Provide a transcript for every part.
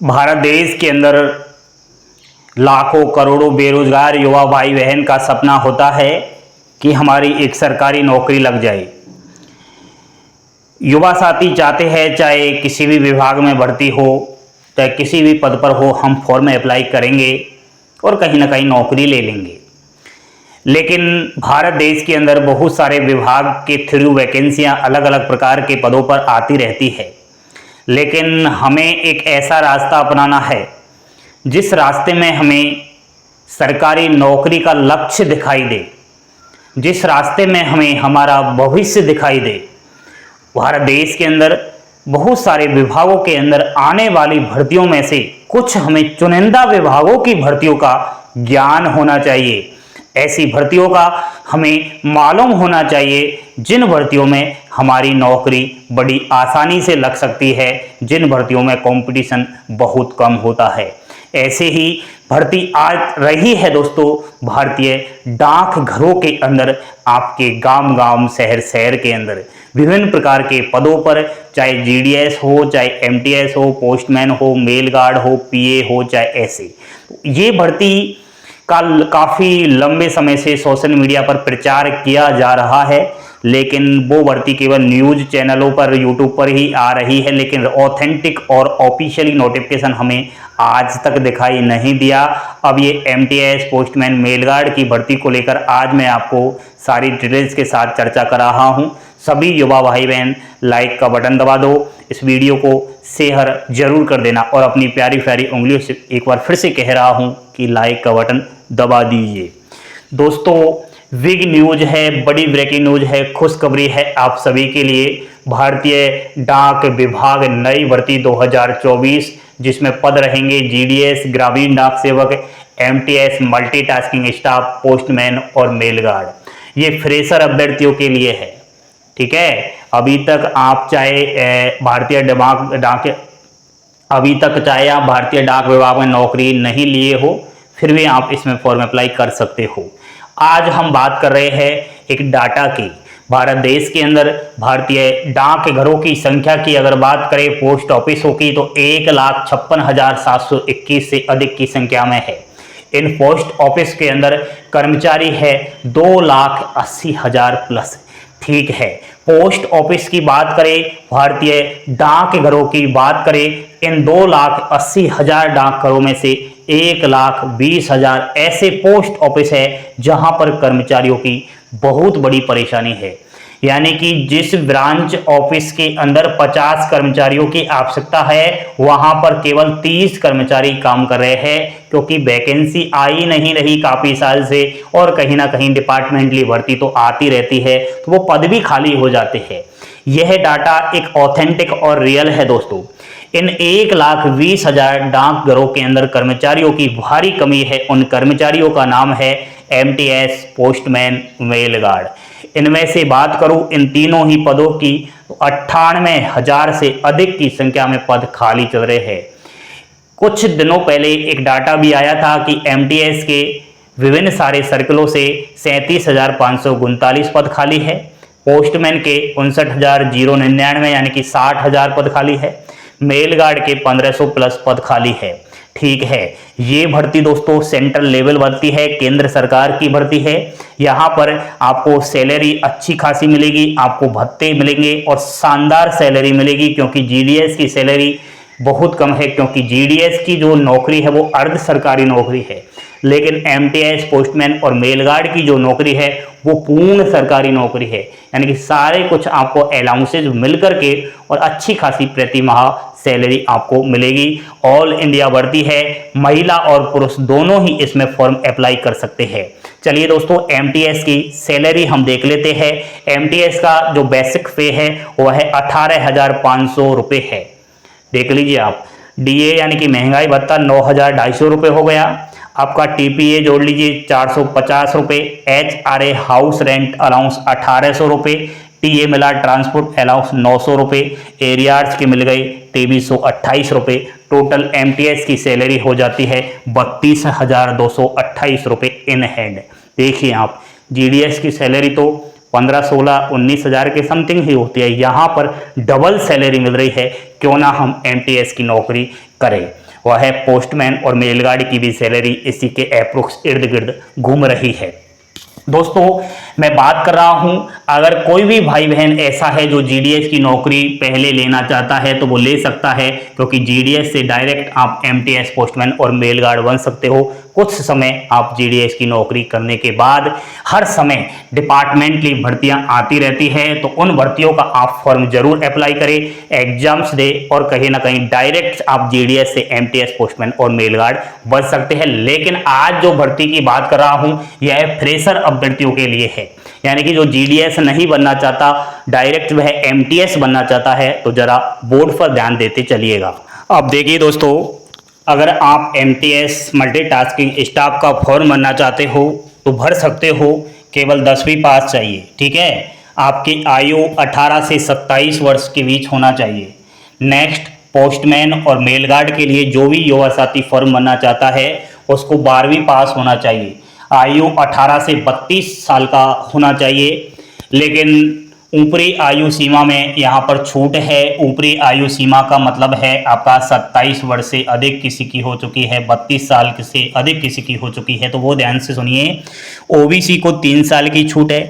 भारत देश के अंदर लाखों करोड़ों बेरोजगार युवा भाई बहन का सपना होता है कि हमारी एक सरकारी नौकरी लग जाए। युवा साथी चाहते हैं चाहे किसी भी विभाग में भर्ती हो, चाहे किसी भी पद पर हो, हम फॉर्म में अप्लाई करेंगे और कहीं ना कहीं नौकरी ले लेंगे। लेकिन भारत देश के अंदर बहुत सारे विभाग के थ्रू वैकेंसियां अलग अलग प्रकार के पदों पर आती रहती है। लेकिन हमें एक ऐसा रास्ता अपनाना है जिस रास्ते में हमें सरकारी नौकरी का लक्ष्य दिखाई दे, जिस रास्ते में हमें हमारा भविष्य दिखाई दे। भारत देश के अंदर बहुत सारे विभागों के अंदर आने वाली भर्तियों में से कुछ हमें चुनिंदा विभागों की भर्तियों का ज्ञान होना चाहिए। ऐसी भर्तियों का हमें मालूम होना चाहिए जिन भर्तियों में हमारी नौकरी बड़ी आसानी से लग सकती है, जिन भर्तियों में कंपटीशन बहुत कम होता है। ऐसे ही भर्ती आ रही है दोस्तों भारतीय डाक घरों के अंदर, आपके गांव गांव शहर शहर के अंदर विभिन्न प्रकार के पदों पर, चाहे जीडीएस हो, चाहे एमटीएस हो, पोस्टमैन हो, मेल गार्ड हो, पीए हो, चाहे ऐसे। ये भर्ती का काफ़ी लंबे समय से सोशल मीडिया पर प्रचार किया जा रहा है, लेकिन वो भर्ती केवल न्यूज़ चैनलों पर, यूट्यूब पर ही आ रही है। लेकिन ऑथेंटिक और ऑफिशियली नोटिफिकेशन हमें आज तक दिखाई नहीं दिया। अब ये एमटीएस, पोस्टमैन, मेल गार्ड की भर्ती को लेकर आज मैं आपको सारी डिटेल्स के साथ चर्चा कर रहा हूँ। सभी युवा भाई बहन लाइक का बटन दबा दो, इस वीडियो को शेयर जरूर कर देना और अपनी प्यारी प्यारी उंगलियों से एक बार फिर से कह रहा हूँ कि लाइक का बटन दबा दीजिए। दोस्तों बिग न्यूज है, बड़ी ब्रेकिंग न्यूज है, खुशखबरी है आप सभी के लिए। भारतीय डाक विभाग नई भर्ती 2024, जिसमें पद रहेंगे जीडीएस, ग्रामीण डाक सेवक, एमटीएस, मल्टीटास्किंग स्टाफ, पोस्टमैन और मेल गार्ड। ये फ्रेशर अभ्यर्थियों के लिए है, ठीक है। अभी तक आप चाहे भारतीय डाक विभाग में नौकरी नहीं लिए हो, फिर भी आप इसमें फॉर्म अप्लाई कर सकते हो। आज हम बात कर रहे हैं एक डाटा की। भारत देश के अंदर भारतीय डाक घरों की संख्या की अगर बात करें पोस्ट ऑफिसों की, तो 1,56,721 से अधिक की संख्या में है। इन पोस्ट ऑफिस के अंदर कर्मचारी है 2,80,000 प्लस, ठीक है। पोस्ट ऑफिस की बात करें, भारतीय डाक घरों की बात करें, इन 2,80,000 डाक घरों में से 1,20,000 ऐसे पोस्ट ऑफिस है जहां पर कर्मचारियों की बहुत बड़ी परेशानी है। यानी कि जिस ब्रांच ऑफिस के अंदर 50 कर्मचारियों की आवश्यकता है, वहां पर केवल 30 कर्मचारी काम कर रहे हैं, क्योंकि वैकेंसी आई नहीं रही काफी साल से, और कहीं ना कहीं डिपार्टमेंटली भर्ती तो आती रहती है, तो वो पद भी खाली हो जाते हैं। यह डाटा एक ऑथेंटिक और रियल है दोस्तों। इन 1,20,000 डाकघरों के अंदर कर्मचारियों की भारी कमी है। उन कर्मचारियों का नाम है एमटीएस, पोस्टमैन, मेल गार्ड। इनमें से बात करूं इन तीनों ही पदों की, 98,000 से अधिक की संख्या में पद खाली चल रहे हैं। कुछ दिनों पहले एक डाटा भी आया था कि एमटीएस के विभिन्न सारे सर्कलों से 37,539 पद खाली है, पोस्टमैन के 59,099 यानी कि 60,000 पद खाली है, मेल गार्ड के 1,500 प्लस पद खाली है, ठीक है। ये भर्ती दोस्तों सेंट्रल लेवल भर्ती है, केंद्र सरकार की भर्ती है। यहाँ पर आपको सैलरी अच्छी खासी मिलेगी, आपको भत्ते मिलेंगे और शानदार सैलरी मिलेगी, क्योंकि जीडीएस की सैलरी बहुत कम है, क्योंकि जीडीएस की जो नौकरी है वो अर्ध सरकारी नौकरी है। लेकिन एमटीएस, पोस्टमैन और मेल गार्ड की जो नौकरी है वो पूर्ण सरकारी नौकरी है। यानी कि सारे कुछ आपको अलाउंसेज मिल करके और अच्छी खासी प्रति माह सैलरी आपको मिलेगी। ऑल इंडिया भर्ती है, महिला और पुरुष दोनों ही इसमें फॉर्म अप्लाई कर सकते हैं। चलिए दोस्तों एमटीएस की सैलरी हम देख लेते हैं। एमटीएस का जो बेसिक पे है वह है 18,500 रुपये है, देख लीजिए आप। डीए यानी कि महंगाई भत्ता 9,250 रुपये हो गया। आपका टीपीए जोड़ लीजिए 450 रुपये, एचआरए हाउस रेंट अलाउंस 1,800 रुपये, टीए मिला ट्रांसपोर्ट अलाउंस 900 रुपये, एरियार्स के मिल गए 2,328 रुपये। टोटल एमटीएस की सैलरी हो जाती है 32,228 रुपये इन हैंड। देखिए आप, जीडीएस की सैलरी तो 15, 16, 19,000 के समथिंग ही होती है, यहाँ पर डबल सैलरी मिल रही है। क्यों ना हम एमटीएस की नौकरी करें। वह है पोस्टमैन और मेलगार्ड की भी सैलरी इसी के अप्रोक्स इर्द गिर्द घूम रही है। दोस्तों मैं बात कर रहा हूं, अगर कोई भी भाई बहन ऐसा है जो जीडीएस की नौकरी पहले लेना चाहता है तो वो ले सकता है, क्योंकि जीडीएस से डायरेक्ट आप एमटीएस पोस्टमैन और मेलगार्ड बन सकते हो। कुछ समय आप जीडीएस की नौकरी करने के बाद हर समय डिपार्टमेंटली भर्तियां आती रहती है, तो उन भर्तियों का आप फॉर्म जरूर अप्लाई करें, एग्जाम्स दे और कहीं ना कहीं डायरेक्ट आप जीडीएस से एमटीएस पोस्टमैन और मेलगार्ड बन सकते हैं। लेकिन आज जो भर्ती की बात कर रहा हूं यह फ्रेशर अभ्यर्थियों के लिए है, यानी कि जो जीडीएस नहीं बनना चाहता, डायरेक्ट वह एमटीएस बनना चाहता है, तो जरा बोर्ड पर ध्यान देते चलिएगा। अब देखिए दोस्तों, अगर आप एमटीएस मल्टीटास्किंग स्टाफ का फॉर्म भरना चाहते हो तो भर सकते हो, केवल 10वीं पास चाहिए। ठीक है, आपकी आयु 18 से 27 वर्ष के बीच होना चाहिए। नेक्स्ट, पोस्टमैन और मेलगार्ड के लिए जो भी युवा साथी फॉर्म भरना चाहता है उसको 12वीं पास होना चाहिए। आयु 18 से 32 साल का होना चाहिए, लेकिन ऊपरी आयु सीमा में यहाँ पर छूट है। ऊपरी आयु सीमा का मतलब है आपका 27 वर्ष से अधिक किसी की हो चुकी है, 32 साल से अधिक किसी की हो चुकी है, तो वो ध्यान से सुनिए। ओबीसी को 3 साल की छूट है,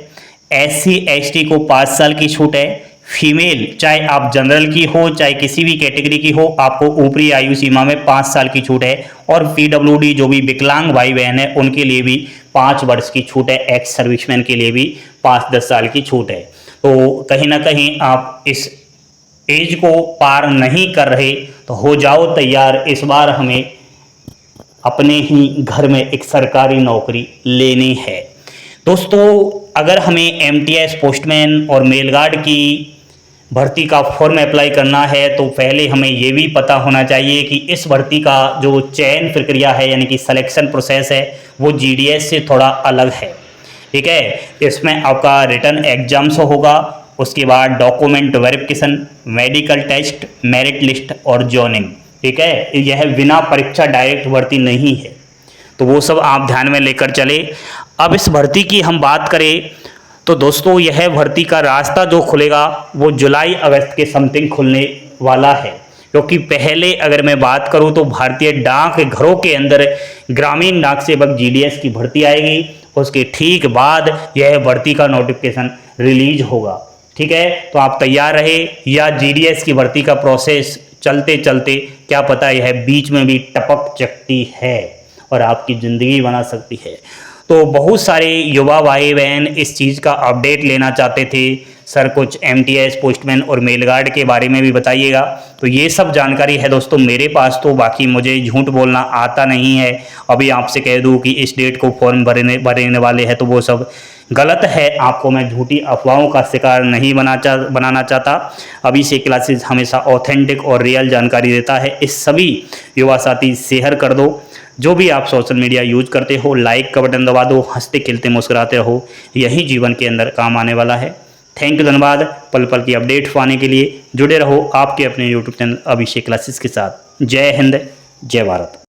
एससी एसटी को 5 साल की छूट है। फीमेल चाहे आप जनरल की हो चाहे किसी भी कैटेगरी की हो, आपको ऊपरी आयु सीमा में 5 साल की छूट है। और पीडब्ल्यूडी जो भी विकलांग भाई बहन है उनके लिए भी 5 वर्ष की छूट है। एक्स सर्विसमैन के लिए भी 5-10 साल की छूट है। तो कहीं ना कहीं आप इस एज को पार नहीं कर रहे तो हो जाओ तैयार, इस बार हमें अपने ही घर में एक सरकारी नौकरी लेनी है। दोस्तों अगर हमें एमटीएस पोस्टमैन और मेलगार्ड की भर्ती का फॉर्म अप्लाई करना है तो पहले हमें ये भी पता होना चाहिए कि इस भर्ती का जो चयन प्रक्रिया है यानी कि सिलेक्शन प्रोसेस है वो जीडीएस से थोड़ा अलग है। ठीक है, इसमें आपका रिटन एग्जाम्स होगा, उसके बाद document verification, medical test, merit list और जॉइनिंग। ठीक है, यह बिना परीक्षा डायरेक्ट भर्ती नहीं है, तो वो सब आप ध्यान में लेकर चले। अब इस भर्ती की हम बात करें तो दोस्तों यह भर्ती का रास्ता जो खुलेगा वो जुलाई अगस्त के समथिंग खुलने वाला है, क्योंकि पहले अगर मैं बात करूं तो भारतीय डाक घरों के अंदर ग्रामीण डाक सेवक जीडीएस की भर्ती आएगी, उसके ठीक बाद यह भर्ती का नोटिफिकेशन रिलीज होगा। ठीक है, तो आप तैयार रहे, या जीडीएस की भर्ती का प्रोसेस चलते चलते क्या पता यह बीच में भी टपक सकती है और आपकी ज़िंदगी बना सकती है। तो बहुत सारे युवा भाई बहन इस चीज़ का अपडेट लेना चाहते थे, सर कुछ एमटीएस पोस्टमैन और मेलगार्ड के बारे में भी बताइएगा। तो ये सब जानकारी है दोस्तों मेरे पास, तो बाकी मुझे झूठ बोलना आता नहीं है। अभी आपसे कह दूं कि इस डेट को फॉर्म भरने वाले हैं तो वो सब गलत है। आपको मैं झूठी अफवाहों का शिकार नहीं बनाना चाहता। अभी से क्लासेस हमेशा ऑथेंटिक और रियल जानकारी देता है। इस सभी युवा साथी शेयर कर दो, जो भी आप सोशल मीडिया यूज करते हो लाइक का बटन दबा दो, हंसते खेलते मुस्कुराते रहो, यही जीवन के अंदर काम आने वाला है। थैंक यू, धन्यवाद। पल पल की अपडेट पाने के लिए जुड़े रहो आपके अपने यूट्यूब चैनल अभिषेक क्लासेस के साथ। जय हिंद, जय भारत।